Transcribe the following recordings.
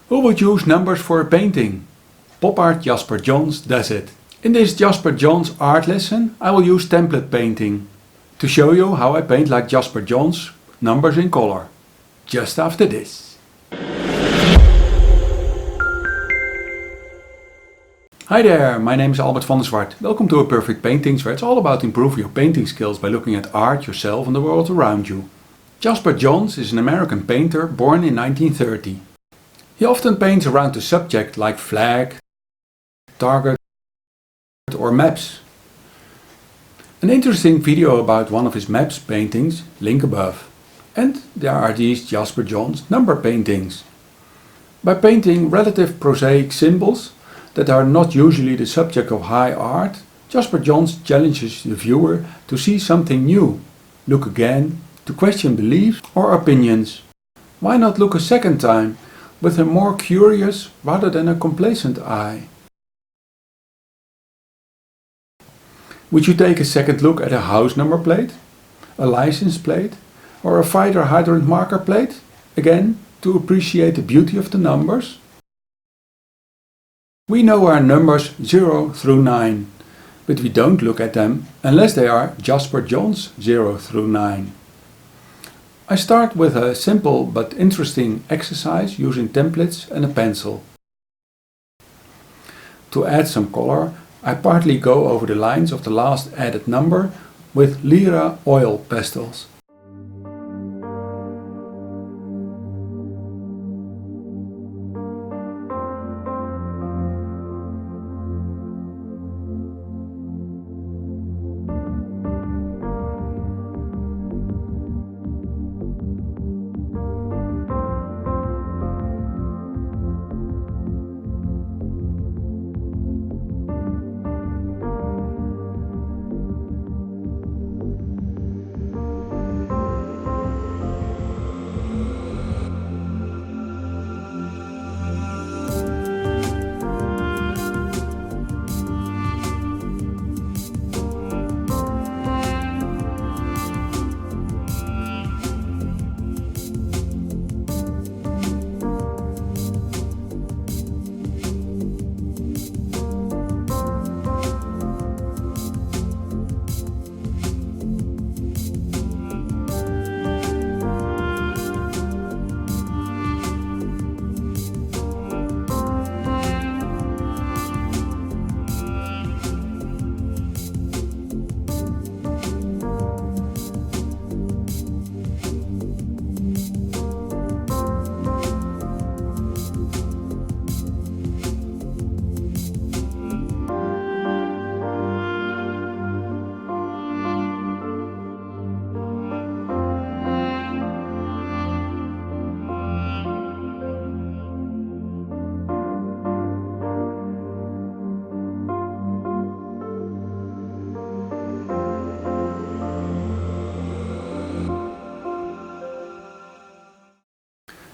Who would use numbers for a painting? Pop art Jasper Johns does it. In this Jasper Johns art lesson I will use template painting to show you how I paint like Jasper Johns, numbers in color. Just after this. Hi there, my name is Albert van der Zwart. Welcome to A Perfect Paintings, where it's all about improving your painting skills by looking at art, yourself and the world around you. Jasper Johns is an American painter born in 1930. He often paints around a subject like flag, target or maps. An interesting video about one of his maps paintings, link above. And there are these Jasper Johns number paintings. By painting relative prosaic symbols that are not usually the subject of high art, Jasper Johns challenges the viewer to see something new, look again, to question beliefs or opinions. Why not look a second time with a more curious rather than a complacent eye? Would you take a second look at a house number plate, a license plate or a fire hydrant marker plate, again to appreciate the beauty of the numbers? We know our numbers 0 through 9, but we don't look at them unless they are Jasper Johns 0 through 9. I start with a simple but interesting exercise using templates and a pencil. To add some color, I partly go over the lines of the last added number with Lyra oil pastels.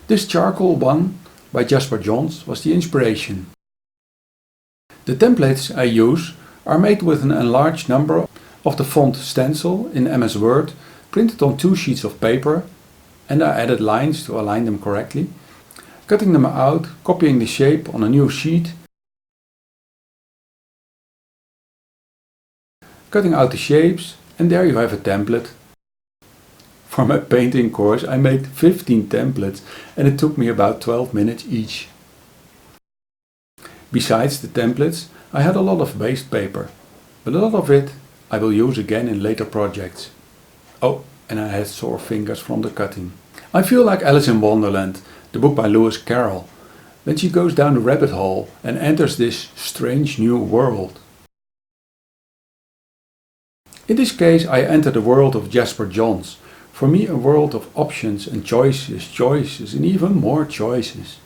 This charcoal one by Jasper Johns was the inspiration. The templates I use are made with an enlarged number of the font stencil in MS Word, printed on 2 sheets of paper, and I added lines to align them correctly, cutting them out, copying the shape on a new sheet, cutting out the shapes, and there you have a template. For my painting course I made 15 templates and it took me about 12 minutes each. Besides the templates I had a lot of waste paper, but a lot of it I will use again in later projects. Oh, and I had sore fingers from the cutting. I feel like Alice in Wonderland, the book by Lewis Carroll, when she goes down the rabbit hole and enters this strange new world. In this case I enter the world of Jasper Johns. For me a world of options and choices and even more choices.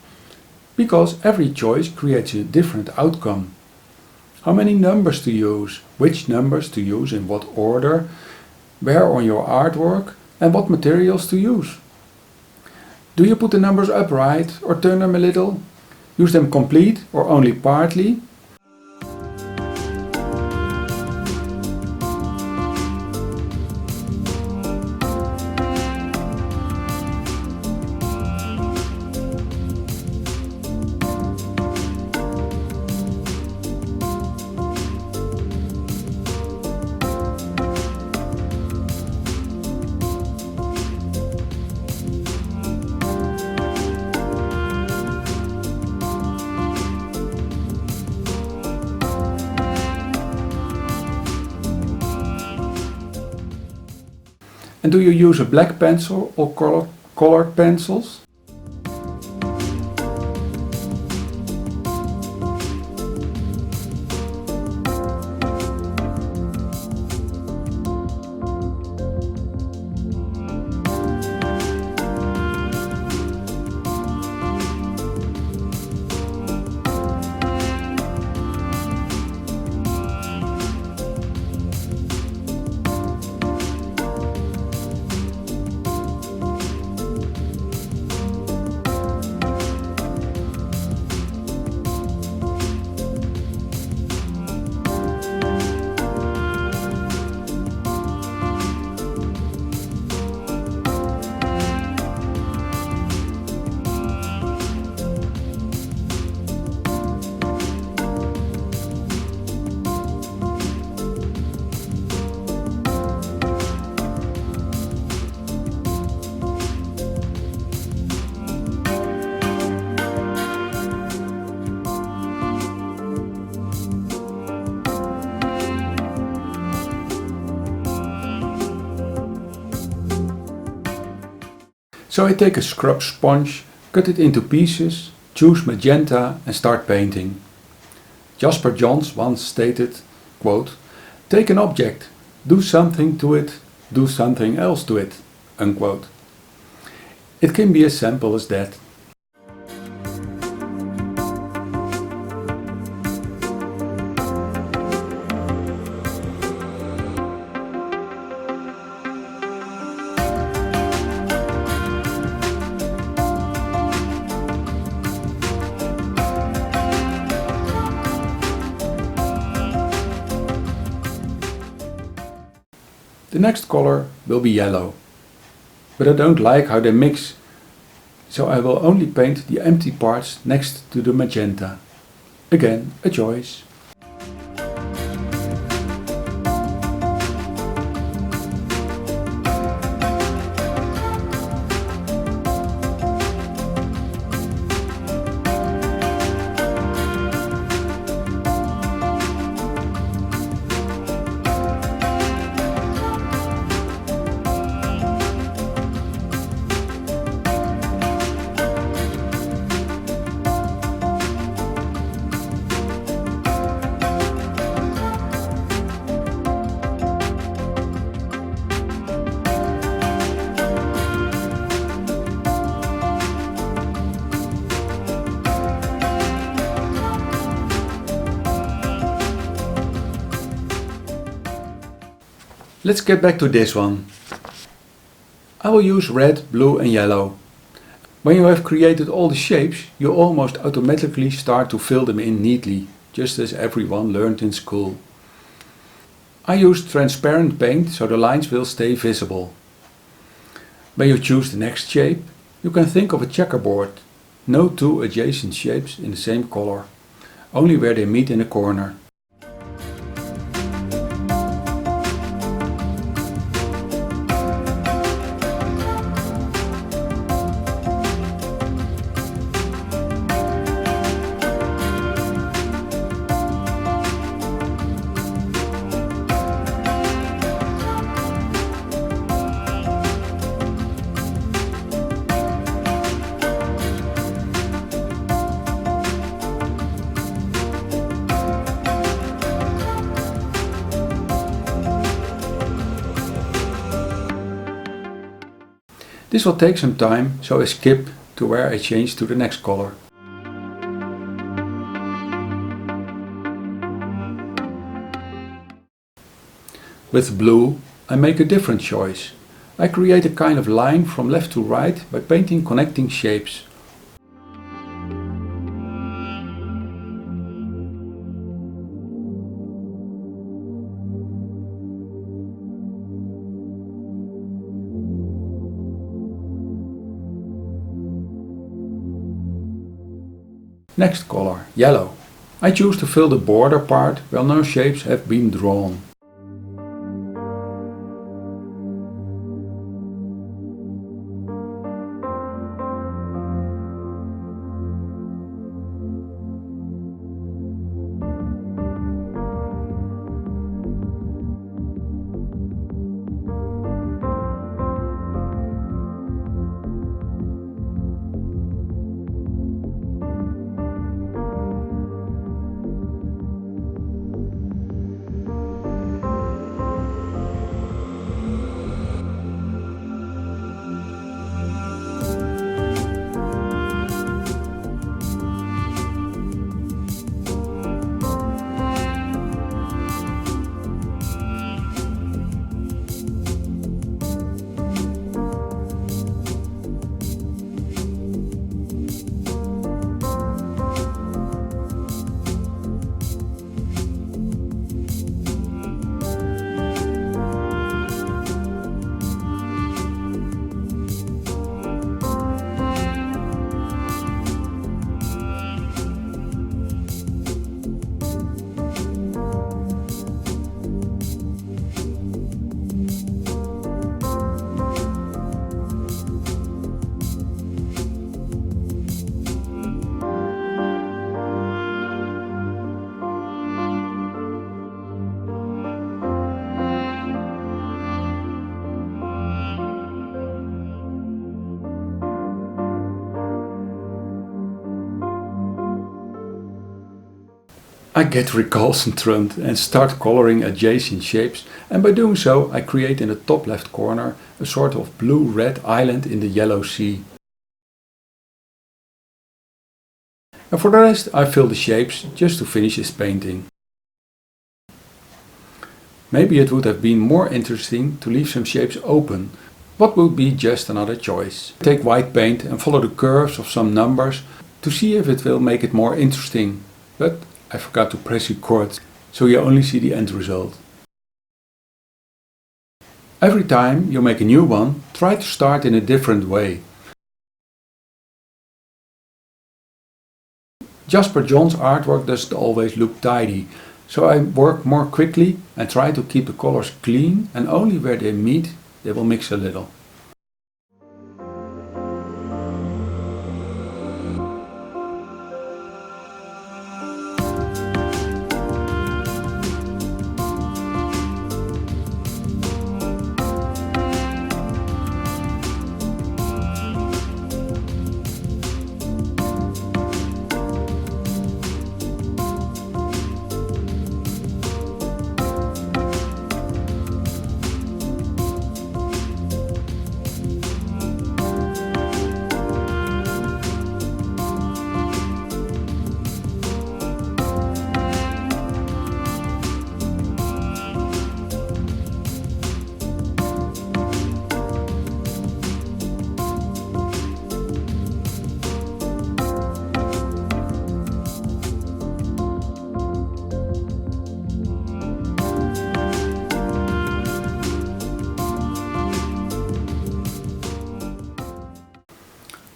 Because every choice creates a different outcome. How many numbers to use, which numbers to use in what order, where on your artwork and what materials to use. Do you put the numbers upright or turn them a little? Use them complete or only partly? And do you use a black pencil or colored pencils? So I take a scrub sponge, cut it into pieces, choose magenta and start painting. Jasper Johns once stated, quote, "Take an object, do something to it, do something else to it," unquote. It can be as simple as that. The next color will be yellow, but I don't like how they mix, so I will only paint the empty parts next to the magenta. Again, a choice. Let's get back to this one. I will use red, blue and yellow. When you have created all the shapes, you almost automatically start to fill them in neatly, just as everyone learned in school. I use transparent paint so the lines will stay visible. When you choose the next shape, you can think of a checkerboard. No two adjacent shapes in the same color, only where they meet in a corner. This will take some time, so I skip to where I change to the next color. With blue, I make a different choice. I create a kind of line from left to right by painting connecting shapes. Next color, yellow. I choose to fill the border part where no shapes have been drawn. I get recalcitrant and start coloring adjacent shapes, and by doing so I create in the top left corner a sort of blue-red island in the yellow sea. And for the rest I fill the shapes just to finish this painting. Maybe it would have been more interesting to leave some shapes open. What would be just another choice? Take white paint and follow the curves of some numbers to see if it will make it more interesting. But I forgot to press record, so you only see the end result. Every time you make a new one, try to start in a different way. Jasper Johns' artwork doesn't always look tidy, so I work more quickly and try to keep the colors clean, and only where they meet they will mix a little.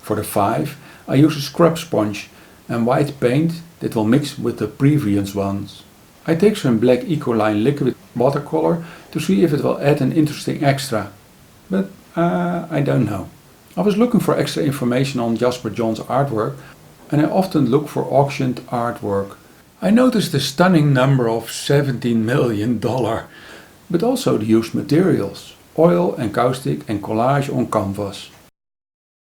For the 5 I use a scrub sponge and white paint that will mix with the previous ones. I take some black Ecoline liquid watercolor to see if it will add an interesting extra, but I don't know. I was looking for extra information on Jasper Johns' artwork, and I often look for auctioned artwork. I noticed the stunning number of $17 million, but also the used materials, oil, encaustic and collage on canvas.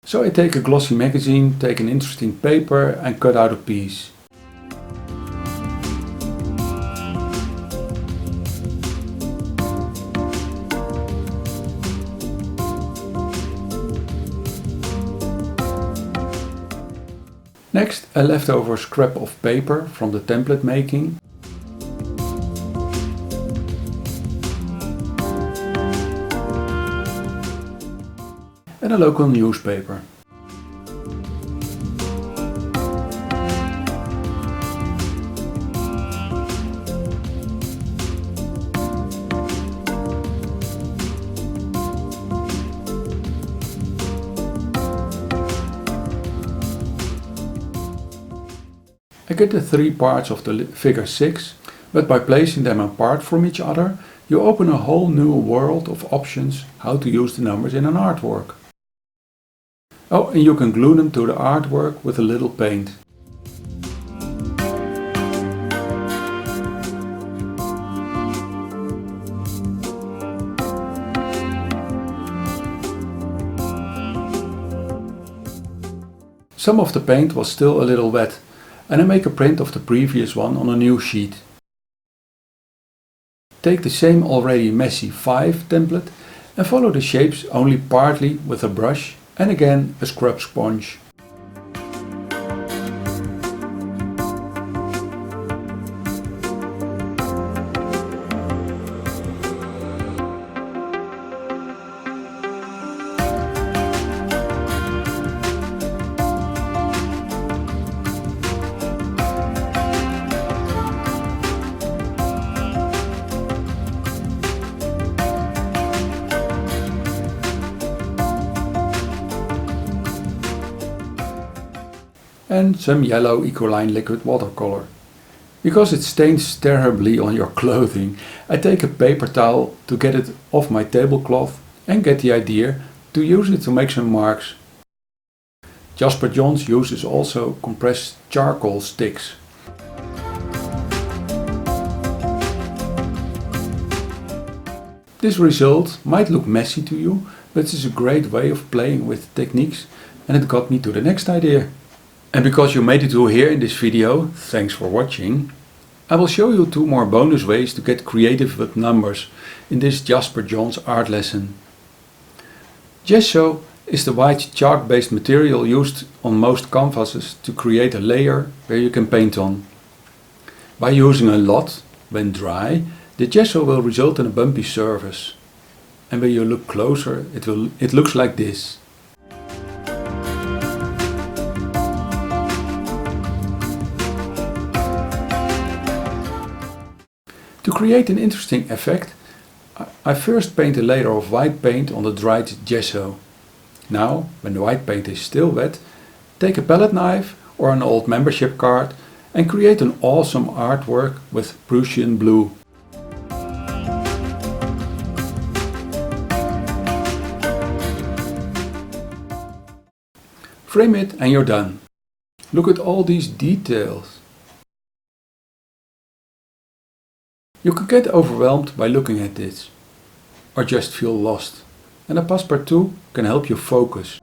So I take a glossy magazine, take an interesting paper and cut out a piece. Next, a leftover scrap of paper from the template making. And a local newspaper. I get the 3 parts of the figure 6, but by placing them apart from each other, you open a whole new world of options how to use the numbers in an artwork. Oh, and you can glue them to the artwork with a little paint. Some of the paint was still a little wet, and I make a print of the previous one on a new sheet. Take the same already messy 5 template and follow the shapes only partly with a brush and again a scrub sponge. And some yellow Ecoline liquid watercolor. Because it stains terribly on your clothing, I take a paper towel to get it off my tablecloth and get the idea to use it to make some marks. Jasper Johns uses also compressed charcoal sticks. This result might look messy to you, but it is a great way of playing with techniques, and it got me to the next idea. And because you made it to here in this video, thanks for watching. I will show you 2 more bonus ways to get creative with numbers in this Jasper Johns art lesson. Gesso is the white chalk-based material used on most canvases to create a layer where you can paint on. By using a lot, when dry, the gesso will result in a bumpy surface. And when you look closer, it looks like this. To create an interesting effect, I first paint a layer of white paint on the dried gesso. Now, when the white paint is still wet, take a palette knife or an old membership card and create an awesome artwork with Prussian blue. Frame it and you're done. Look at all these details. You can get overwhelmed by looking at this, or just feel lost, and a Passepartout can help you focus.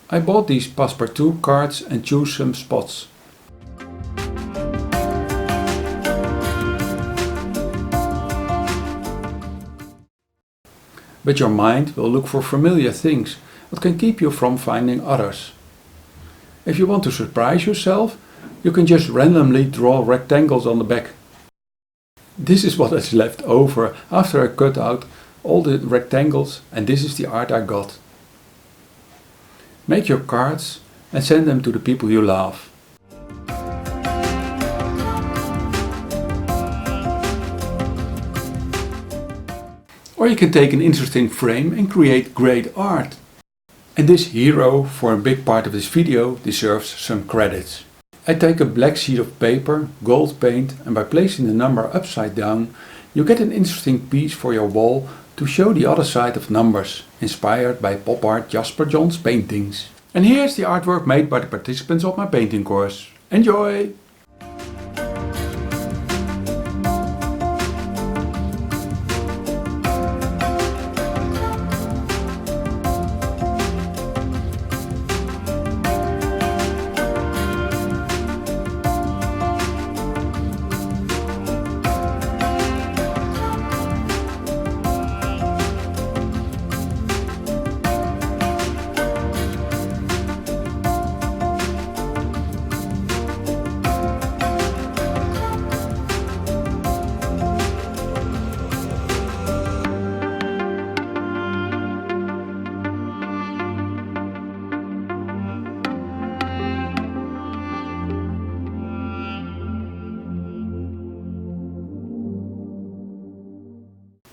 I bought these Passepartout cards and chose some spots. But your mind will look for familiar things that can keep you from finding others. If you want to surprise yourself, you can just randomly draw rectangles on the back. This is what is left over after I cut out all the rectangles, and this is the art I got. Make your cards and send them to the people you love. Or you can take an interesting frame and create great art. And this hero for a big part of this video deserves some credits. I take a black sheet of paper, gold paint, and by placing the number upside down, you get an interesting piece for your wall to show the other side of numbers, inspired by pop art Jasper Johns paintings. And here's the artwork made by the participants of my painting course. Enjoy!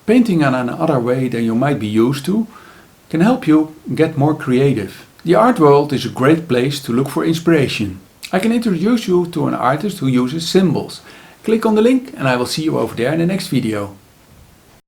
Painting in another way than you might be used to can help you get more creative. The art world is a great place to look for inspiration. I can introduce you to an artist who uses symbols. Click on the link and I will see you over there in the next video.